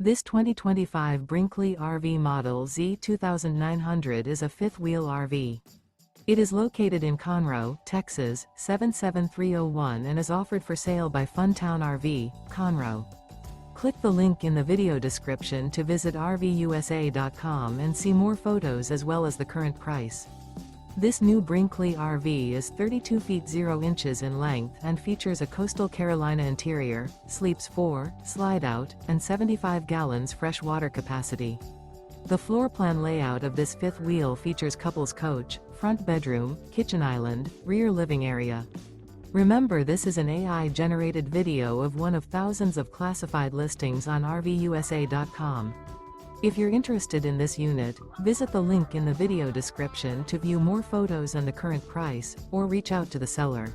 This 2025 Brinkley RV Model Z 2900 is a fifth-wheel RV. It is located in Conroe, Texas, 77301 and is offered for sale by Funtown RV, Conroe. Click the link in the video description to visit RVUSA.com and see more photos as well as the current price. This new Brinkley RV is 32 feet 0 inches in length and features a Coastal Carolina interior, sleeps 4, slide-out, and 75 gallons fresh water capacity. The floor plan layout of this fifth wheel features couples coach, front bedroom, kitchen island, rear living area. Remember, this is an AI-generated video of one of thousands of classified listings on RVUSA.com. If you're interested in this unit, visit the link in the video description to view more photos and the current price, or reach out to the seller.